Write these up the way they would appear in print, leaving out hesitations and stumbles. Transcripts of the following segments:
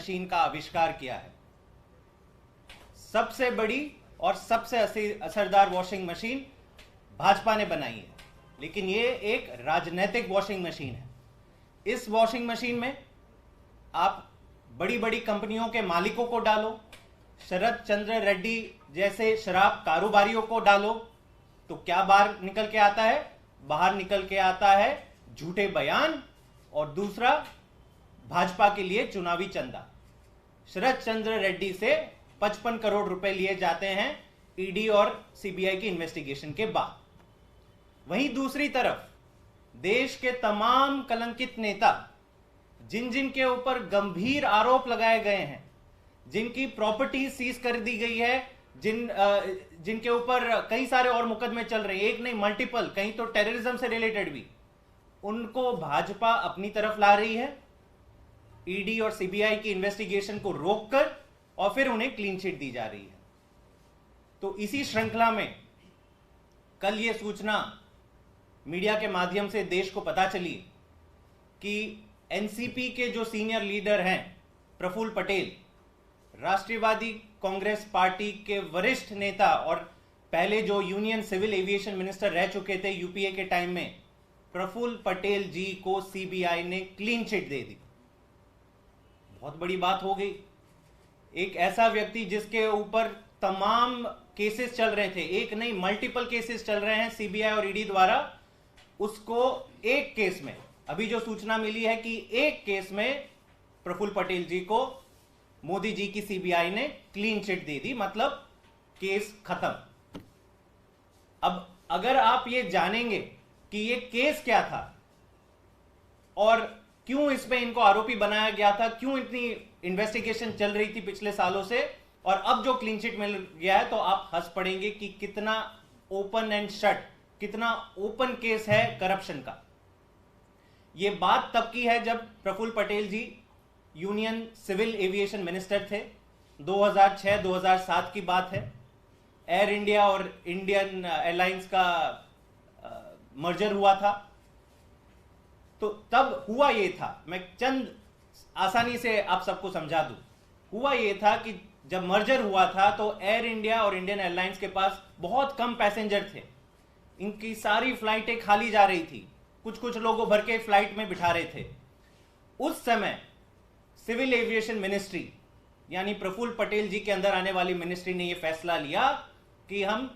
Machine का आविष्कार किया है। सबसे बड़ी और सबसे असरदार वॉशिंग मशीन भाजपा ने बनाई है, लेकिन ये एक राजनीतिक वॉशिंग मशीन है। इस वॉशिंग मशीन में आप बड़ी बड़ी कंपनियों के मालिकों को डालो, शरद चंद्र रेड्डी जैसे शराब कारोबारियों को डालो, तो क्या बाहर निकल के आता है? बाहर निकल के आता है झूठे बयान और दूसरा भाजपा के लिए चुनावी चंदा। शरद चंद्र रेड्डी से 55 करोड़ रुपए लिए जाते हैं ईडी और सीबीआई की इन्वेस्टिगेशन के बाद। वहीं दूसरी तरफ देश के तमाम कलंकित नेता, जिन जिन के ऊपर गंभीर आरोप लगाए गए हैं, जिनकी प्रॉपर्टी सीज कर दी गई है, जिनके ऊपर कई सारे और मुकदमे चल रहे हैं, एक नहीं मल्टीपल, कहीं तो टेररिज्म से रिलेटेड भी, उनको भाजपा अपनी तरफ ला रही है ईडी और सीबीआई की इन्वेस्टिगेशन को रोककर, और फिर उन्हें क्लीन चिट दी जा रही है। तो इसी श्रृंखला में कल यह सूचना मीडिया के माध्यम से देश को पता चली कि एनसीपी के जो सीनियर लीडर हैं प्रफुल्ल पटेल, राष्ट्रवादी कांग्रेस पार्टी के वरिष्ठ नेता और पहले जो यूनियन सिविल एविएशन मिनिस्टर रह चुके थे यूपीए के टाइम में, प्रफुल्ल पटेल जी को सीबीआई ने क्लीन चिट दे दी। बहुत बड़ी बात हो गई। एक ऐसा व्यक्ति जिसके ऊपर तमाम केसेस चल रहे थे, एक नहीं मल्टीपल केसेस चल रहे हैं सीबीआई और ईडी द्वारा, उसको एक केस में, अभी जो सूचना मिली है कि एक केस में प्रफुल्ल पटेल जी को मोदी जी की सीबीआई ने क्लीन चिट दे दी, मतलब केस खत्म। अब अगर आप ये जानेंगे कि ये केस क्या था और क्यों इसमें इनको आरोपी बनाया गया था, क्यों इतनी इन्वेस्टिगेशन चल रही थी पिछले सालों से, और अब जो क्लीन चिट मिल गया है, तो आप हंस पड़ेंगे कि कितना ओपन एंड शट, कितना ओपन केस है करप्शन का। यह बात तब की है जब प्रफुल्ल पटेल जी यूनियन सिविल एविएशन मिनिस्टर थे। 2006-2007 की बात है। एयर इंडिया और इंडियन एयरलाइंस का मर्जर हुआ था। तो तब हुआ ये था, मैं चंद आसानी से आप सबको समझा दूं, हुआ ये था कि जब मर्जर हुआ था तो एयर इंडिया और इंडियन एयरलाइंस के पास बहुत कम पैसेंजर थे। इनकी सारी फ्लाइटें खाली जा रही थी, कुछ कुछ लोगों भर के फ्लाइट में बिठा रहे थे। उस समय सिविल एविएशन मिनिस्ट्री यानी प्रफुल्ल पटेल जी के अंदर आने वाली मिनिस्ट्री ने यह फैसला लिया कि हम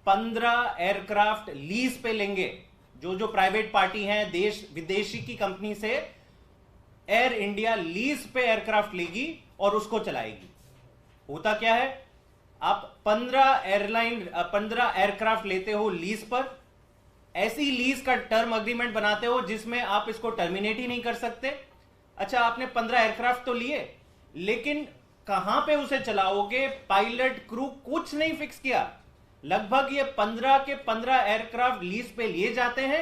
15 एयरक्राफ्ट लीज पे लेंगे। जो प्राइवेट पार्टी हैं, देश विदेशी की कंपनी से एयर इंडिया लीज पे एयरक्राफ्ट लेगी और उसको चलाएगी। होता क्या है, आप 15 एयरक्राफ्ट लेते हो लीज पर, ऐसी लीज का टर्म अग्रीमेंट बनाते हो जिसमें आप इसको टर्मिनेट ही नहीं कर सकते। अच्छा, आपने 15 एयरक्राफ्ट तो लिए, लेकिन कहां पे उसे चलाओगे, पायलट क्रू कुछ नहीं फिक्स किया। लगभग ये 15 के 15 एयरक्राफ्ट लीज पे लिए जाते हैं,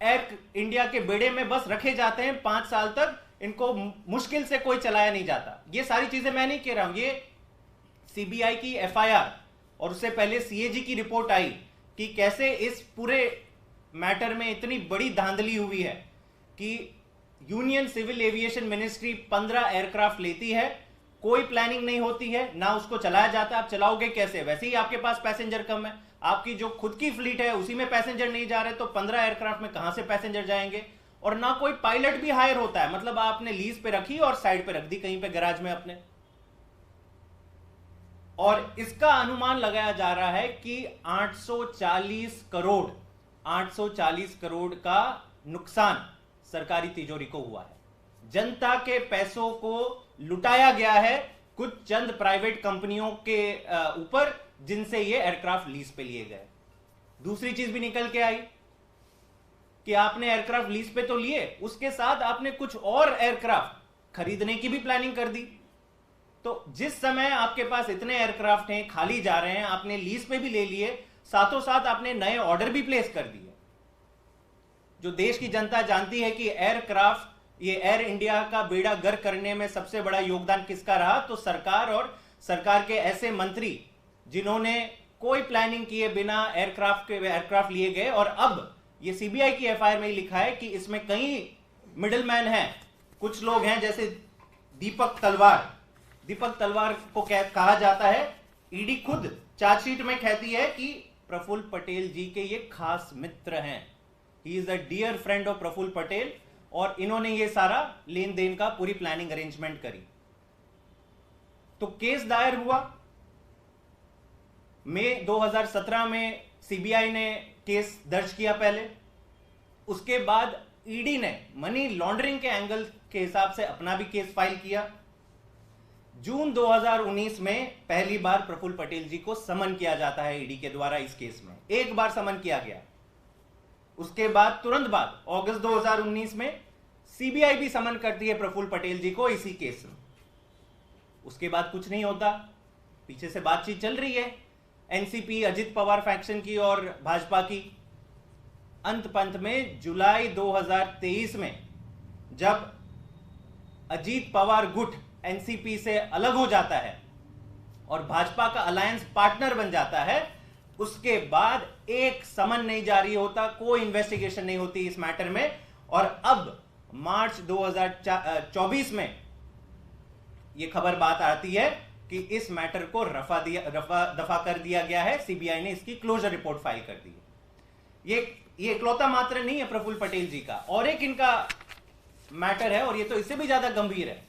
एयर इंडिया के बेड़े में बस रखे जाते हैं 5 साल तक, इनको मुश्किल से कोई चलाया नहीं जाता। ये सारी चीजें मैं नहीं कह रहा हूं, ये सीबीआई की एफआईआर और उससे पहले सीएजी की रिपोर्ट आई कि कैसे इस पूरे मैटर में इतनी बड़ी धांधली हुई है कि union civil aviation ministry 15 aircraft लेती है, कोई प्लानिंग नहीं होती है, ना उसको चलाया जाता। आप चलाओगे कैसे? वैसे ही आपके पास पैसेंजर कम है, आपकी जो खुद की फ्लीट है उसी में पैसेंजर नहीं जा रहे, तो 15 एयरक्राफ्ट में कहां से पैसेंजर जाएंगे? और ना कोई पायलट भी हायर होता है, मतलब आपने लीज पे रखी और साइड पे रख दी कहीं पे गैराज में अपने। और इसका अनुमान लगाया जा रहा है कि 840 करोड़ का नुकसान सरकारी तिजोरी को हुआ है। जनता के पैसों को लुटाया गया है कुछ चंद प्राइवेट कंपनियों के ऊपर, जिनसे ये एयरक्राफ्ट लीज पे लिए गए। दूसरी चीज भी निकल के आई कि आपने एयरक्राफ्ट लीज पे तो लिए, उसके साथ आपने कुछ और एयरक्राफ्ट खरीदने की भी प्लानिंग कर दी। तो जिस समय आपके पास इतने एयरक्राफ्ट हैं, खाली जा रहे हैं, आपने लीज पे भी ले लिए, साथों साथ आपने नए ऑर्डर भी प्लेस कर दिए। जो देश की जनता जानती है कि एयरक्राफ्ट, ये एयर इंडिया का बेड़ा गर्क करने में सबसे बड़ा योगदान किसका रहा, तो सरकार और सरकार के ऐसे मंत्री जिन्होंने कोई प्लानिंग किए बिना एयरक्राफ्ट लिए गए। और अब ये सीबीआई की एफआईआर में ही लिखा है कि इसमें कई मिडिलमैन हैं, कुछ लोग हैं जैसे दीपक तलवार, दीपक तलवार को कहा जाता है, ईडी खुद चार्जशीट में कहती है कि प्रफुल्ल पटेल जी के ये खास मित्र हैं, he is a dear friend of Praful Patel, और इन्होंने ये सारा लेन देन का पूरी प्लानिंग अरेंजमेंट करी। तो केस दायर हुआ मई 2017 में, सीबीआई ने केस दर्ज किया पहले, उसके बाद ईडी ने मनी लॉन्ड्रिंग के एंगल के हिसाब से अपना भी केस फाइल किया। जून 2019 में पहली बार प्रफुल्ल पटेल जी को समन किया जाता है ईडी के द्वारा इस केस में, एक बार समन किया गया। उसके बाद तुरंत बाद अगस्त 2019 में सीबीआई भी समन करती है प्रफुल्ल पटेल जी को इसी केस में। उसके बाद कुछ नहीं होता, पीछे से बातचीत चल रही है एनसीपी, अजित पवार फैक्शन की और भाजपा की। अंत पंत में जुलाई 2023 में जब अजित पवार गुट एनसीपी से अलग हो जाता है और भाजपा का अलायंस पार्टनर बन जाता है, उसके बाद एक समन नहीं जारी होता, कोई इन्वेस्टिगेशन नहीं होती इस मैटर में। और अब मार्च 2024 में यह खबर बात आती है कि इस मैटर को रफा दफा कर दिया गया है, सीबीआई ने इसकी क्लोजर रिपोर्ट फाइल कर दी है। ये इकलौता मात्र नहीं है प्रफुल्ल पटेल जी का, और एक इनका मैटर है, और ये तो इससे भी ज्यादा गंभीर है।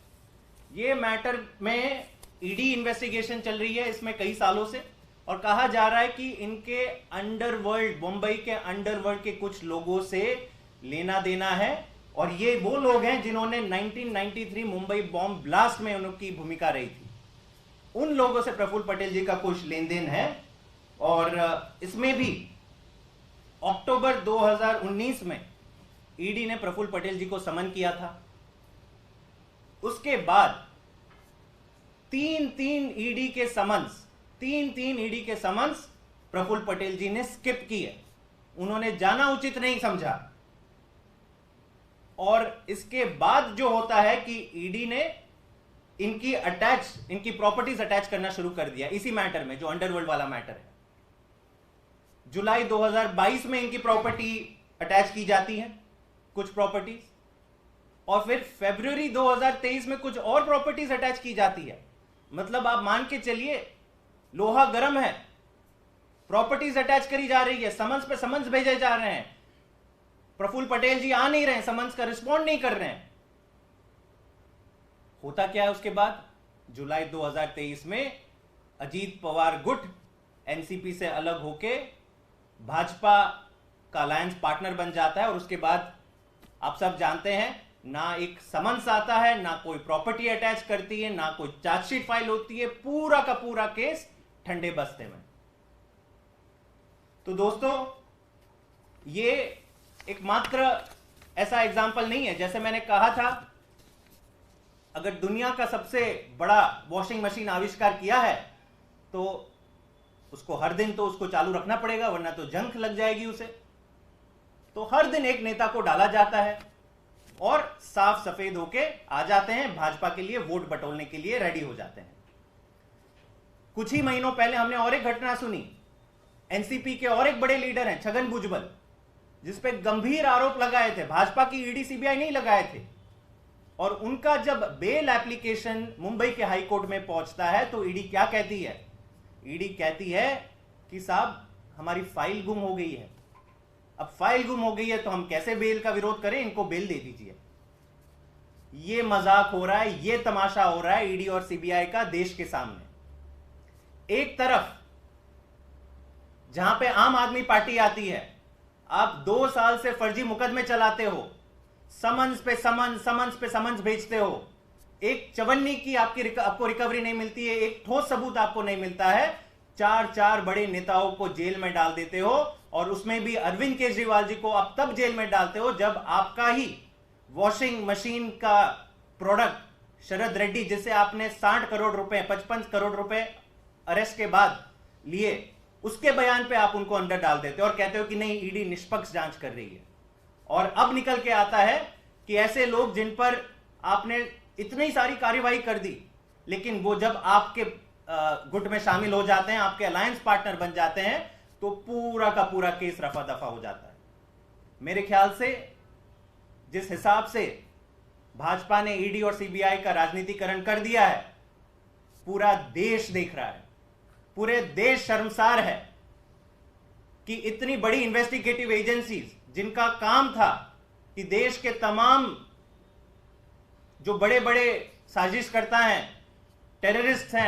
ये मैटर में ईडी इन्वेस्टिगेशन चल रही है इसमें कई सालों से, और कहा जा रहा है कि इनके अंडरवर्ल्ड, मुंबई के अंडरवर्ल्ड के कुछ लोगों से लेना देना है, और ये वो लोग हैं जिन्होंने 1993 मुंबई बॉम्ब ब्लास्ट में उनकी भूमिका रही थी। उन लोगों से प्रफुल्ल पटेल जी का कुछ लेन देन है। और इसमें भी अक्टूबर 2019 में ईडी ने प्रफुल्ल पटेल जी को समन किया था। उसके बाद तीन ईडी के समन्स प्रफुल्ल पटेल जी ने स्किप किए, उन्होंने जाना उचित नहीं समझा। और इसके बाद जो होता है कि ईडी ने इनकी प्रॉपर्टीज अटैच करना शुरू कर दिया इसी मैटर में, जो अंडरवर्ल्ड वाला मैटर है। जुलाई 2022 में इनकी प्रॉपर्टी अटैच की जाती है, कुछ प्रॉपर्टीज, और फिर फरवरी 2023 में कुछ और प्रॉपर्टीज अटैच की जाती है। मतलब आप मान के चलिए लोहा गर्म है, प्रॉपर्टीज अटैच करी जा रही है, समन्स पे समन्स भेजे जा रहे हैं, प्रफुल्ल पटेल जी आ नहीं रहे हैं, समन्स का रिस्पॉन्ड नहीं कर रहे हैं। होता क्या है उसके बाद? जुलाई 2023 में अजीत पवार गुट एनसीपी से अलग होके भाजपा का अलायंस पार्टनर बन जाता है, और उसके बाद आप सब जानते हैं, ना एक समन्स आता है, ना कोई प्रॉपर्टी अटैच करती है, ना कोई चार्जशीट फाइल होती है, पूरा का पूरा केस ठंडे बस्ते में। तो दोस्तों, ये एक मात्र ऐसा एग्जाम्पल नहीं है। जैसे मैंने कहा था, अगर दुनिया का सबसे बड़ा वॉशिंग मशीन आविष्कार किया है तो उसको हर दिन तो उसको चालू रखना पड़ेगा, वरना तो जंग लग जाएगी उसे। तो हर दिन एक नेता को डाला जाता है और साफ सफेद होके आ जाते हैं, भाजपा के लिए वोट बटोरने के लिए रेडी हो जाते हैं। कुछ ही महीनों पहले हमने और एक घटना सुनी, एनसीपी के और एक बड़े लीडर हैं छगन भुजबल, जिसपे गंभीर आरोप लगाए थे, भाजपा की ईडी सीबीआई नहीं लगाए थे। और उनका जब बेल एप्लीकेशन मुंबई के हाई कोर्ट में पहुंचता है तो ईडी क्या कहती है? ईडी कहती है कि साहब हमारी फाइल गुम हो गई है। अब फाइल गुम हो गई है तो हम कैसे बेल का विरोध करें, इनको बेल दे दीजिए। ये मजाक हो रहा है, ये तमाशा हो रहा है ईडी और सीबीआई का देश के सामने। एक तरफ जहां पे आम आदमी पार्टी आती है, आप 2 साल से फर्जी मुकदमे चलाते हो, समन्स पे समन्स भेजते हो, एक चवन्नी की आपको रिकवरी नहीं मिलती है, एक ठोस सबूत आपको नहीं मिलता है, 4 बड़े नेताओं को जेल में डाल देते हो, और उसमें भी अरविंद केजरीवाल जी को आप तब जेल में डालते हो जब आपका ही वॉशिंग मशीन का प्रोडक्ट शरद रेड्डी, जिसे आपने 60 करोड़ रुपए 55 करोड़ रुपए अरेस्ट के बाद लिए, उसके बयान पे आप उनको अंदर डाल देते हो और कहते हो कि नहीं ईडी निष्पक्ष जांच कर रही है। और अब निकल के आता है कि ऐसे लोग जिन पर आपने इतनी सारी कार्यवाही कर दी, लेकिन वो जब आपके गुट में शामिल हो जाते हैं, आपके अलायंस पार्टनर बन जाते हैं, तो पूरा का पूरा केस रफा दफा हो जाता है। मेरे ख्याल से जिस हिसाब से भाजपा ने ईडी और सीबीआई का राजनीतिकरण कर दिया है, पूरा देश देख रहा है, पूरे देश शर्मसार है कि इतनी बड़ी इन्वेस्टिगेटिव एजेंसीज जिनका काम था कि देश के तमाम जो बड़े बड़े साजिश करता है, टेररिस्ट हैं,